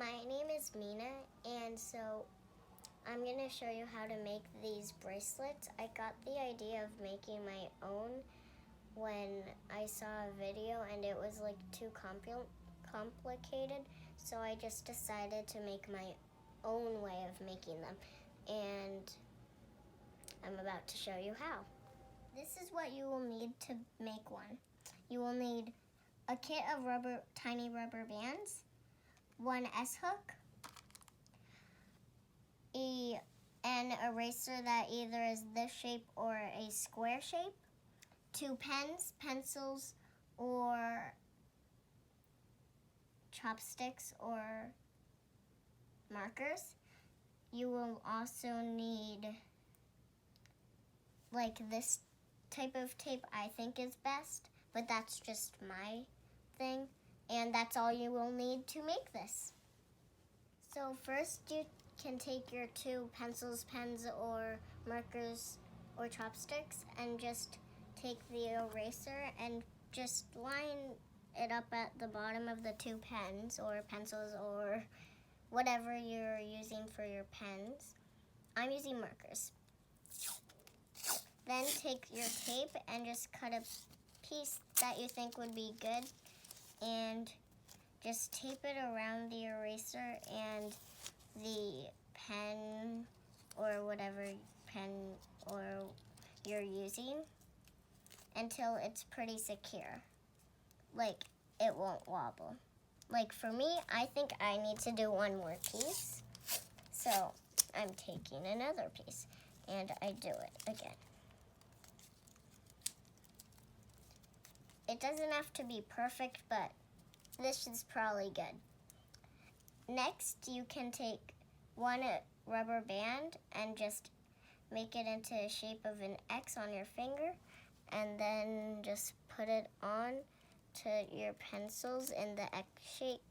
My name is Mina, and so I'm going to show you how to make these bracelets. I got the idea of making my own when I saw a video and it was like too complicated, so I just decided to make my own way of making them, and I'm about to show you how. This is what you will need to make one. You will need a kit of tiny rubber bands, one S-hook, an eraser that either is this shape or a square shape, 2 pens, pencils, or chopsticks or markers. You will also need like this type of tape I think is best, but that's just my thing, and that's all you will need to make this. So first you can take your 2 pencils, pens, or markers, or chopsticks, and just take the eraser and just line it up at the bottom of the 2 pens or pencils or whatever you're using for your pens. I'm using markers. Then take your tape and just cut a piece that you think would be good and just tape it around the eraser and the pen or whatever pen or you're using until it's pretty secure. Like, it won't wobble. Like, for me, I think I need to do one more piece. So I'm taking another piece and I do it again. It doesn't have to be perfect, but this is probably good. Next, you can take one rubber band and just make it into a shape of an X on your finger, and then just put it on to your pencils in the X shape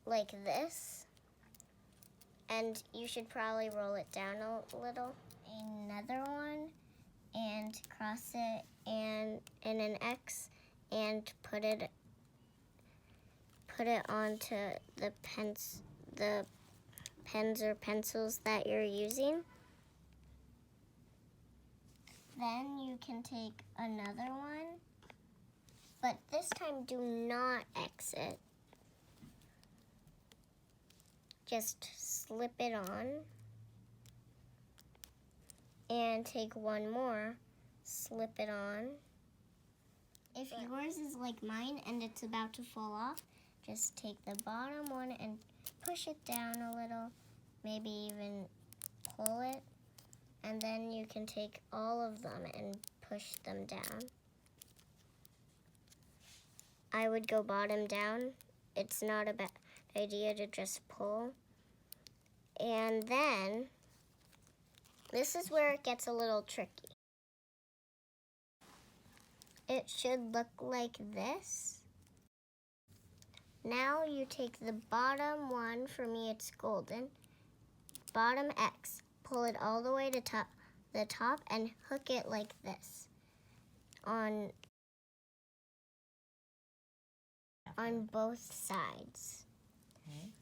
like this. And you should probably roll it down a little. Another one, and cross it in an X and put it onto the pens or pencils that you're using. Then you can take another one, but this time do not X it. Just slip it on and take one more, slip it on. If yours is like mine and it's about to fall off, just take the bottom one and push it down a little, maybe even pull it, and then you can take all of them and push them down. I would go bottom down. It's not a bad idea to just pull. And then, this is where it gets a little tricky. It should look like this. Now you take the bottom one, for me it's golden, bottom X, pull it all the way to the top and hook it like this on both sides. Okay.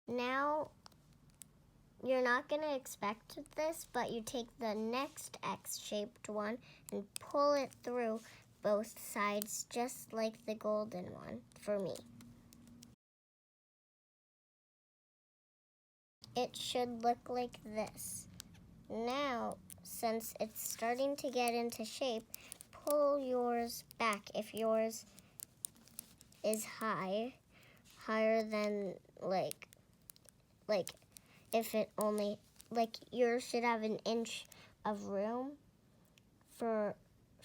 Now, you're not going to expect this, but you take the next X-shaped one and pull it through both sides, just like the golden one, for me. It should look like this. Now, since it's starting to get into shape, pull yours back if yours is higher than like if it only, like yours should have an inch of room for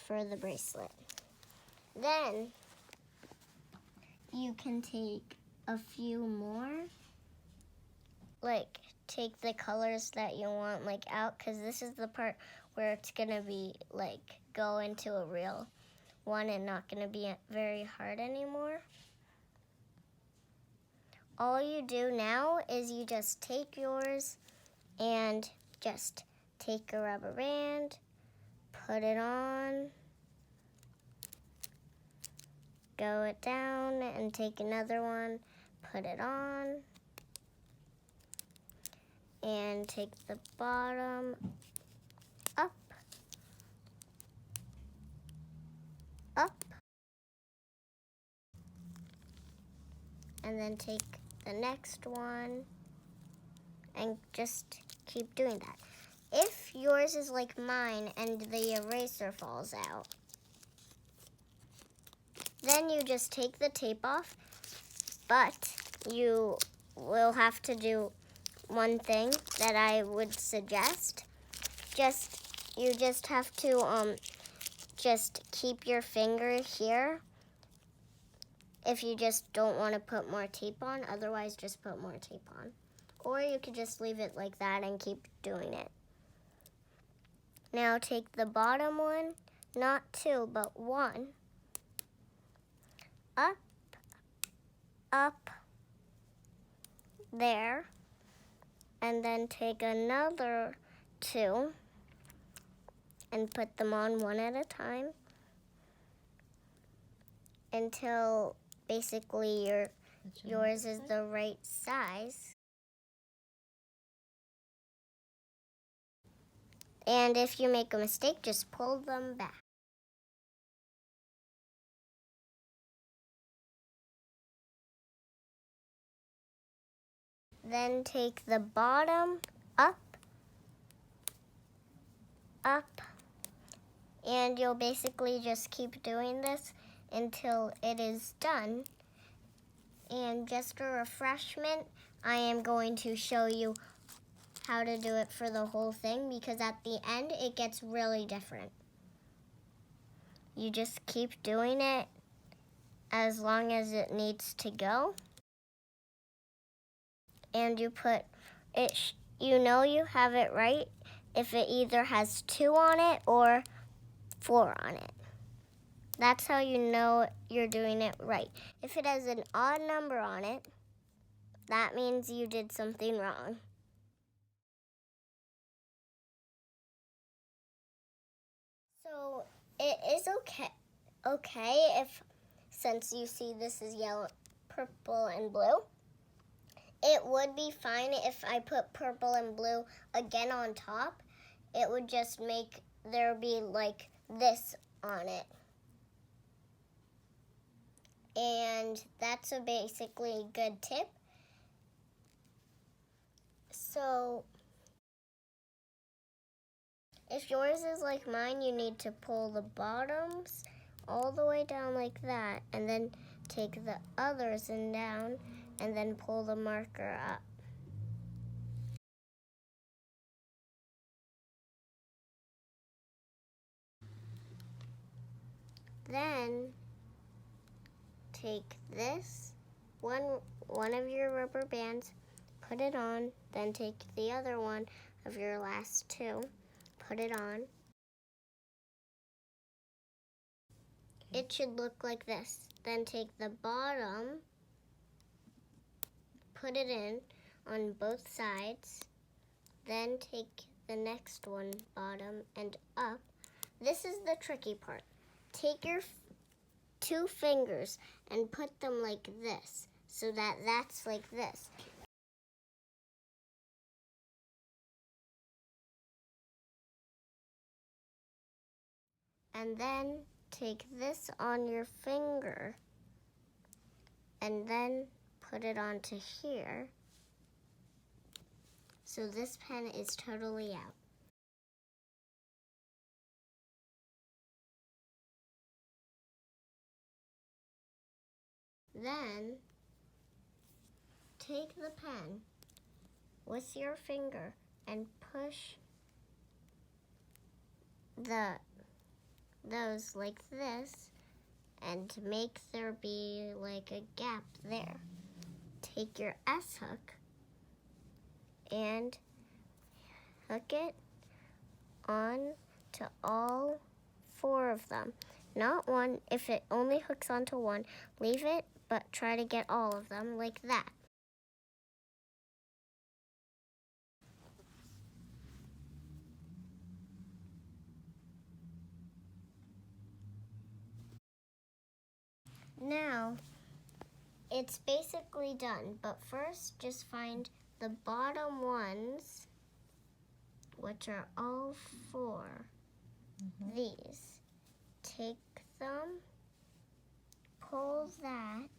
the bracelet. Then you can take a few more, like take the colors that you want like out, because this is the part where it's gonna be like go into a real one and not gonna be very hard anymore. All you do now is you just take yours and just take a rubber band, put it on, go it down and take another one, put it on, and take the bottom up, up, and then take the next one and just keep doing that. If yours is like mine and the eraser falls out, then you just take the tape off, but you will have to do one thing that I would suggest. You just have to just keep your finger here if you just don't want to put more tape on. Otherwise, just put more tape on. Or you could just leave it like that and keep doing it. Now take the bottom one, not two, but one, up, up, there, and then take another two and put them on one at a time until basically yours is the right size. And if you make a mistake, just pull them back. Then take the bottom up, up, and you'll basically just keep doing this until it is done. And just a refreshment, I am going to show you how to do it for the whole thing, because at the end it gets really different. You just keep doing it as long as it needs to go. And you put it, you know you have it right if it either has 2 on it or 4 on it. That's how you know you're doing it right. If it has an odd number on it, that means you did something wrong. So it is okay if, since you see this is yellow, purple, and blue, it would be fine if I put purple and blue again on top. It would just make there be like this on it. And that's a basically good tip. So if yours is like mine, you need to pull the bottoms all the way down like that, and then take the others and down, and then pull the marker up. Then take this, one of your rubber bands, put it on, then take the other one of your last 2, put it on. It should look like this. Then take the bottom, put it in on both sides, then take the next one, bottom and up. This is the tricky part. Take your 2 fingers and put them like this, so that that's like this. And then take this on your finger and then put it onto here. So this pen is totally out. Then take the pen with your finger and push those like this, and make there be like a gap there. Take your S hook and hook it on to all 4 of them. Not one. If it only hooks onto one, leave it, but try to get all of them like that. Now, it's basically done, but first just find the bottom ones, which are all four. These. Take them, pull that,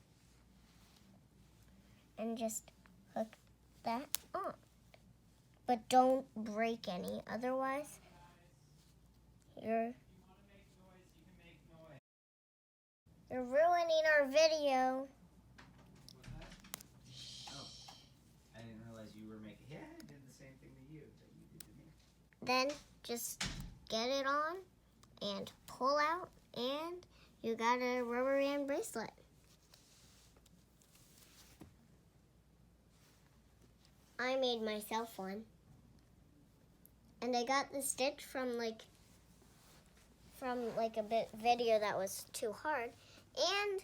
and just hook that on. But don't break any, otherwise you're ruining our video. Oh, I didn't realize you were making. Yeah, I did the same thing to you that you did to me. Then just get it on and pull out, and you got a rubber band bracelet. I made myself one. And I got the stitch from like a bit video that was too hard. And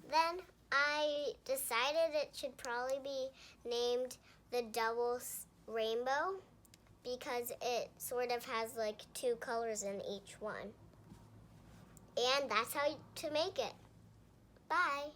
then I decided it should probably be named the double rainbow because it sort of has like two colors in each one. And that's how to make it. Bye.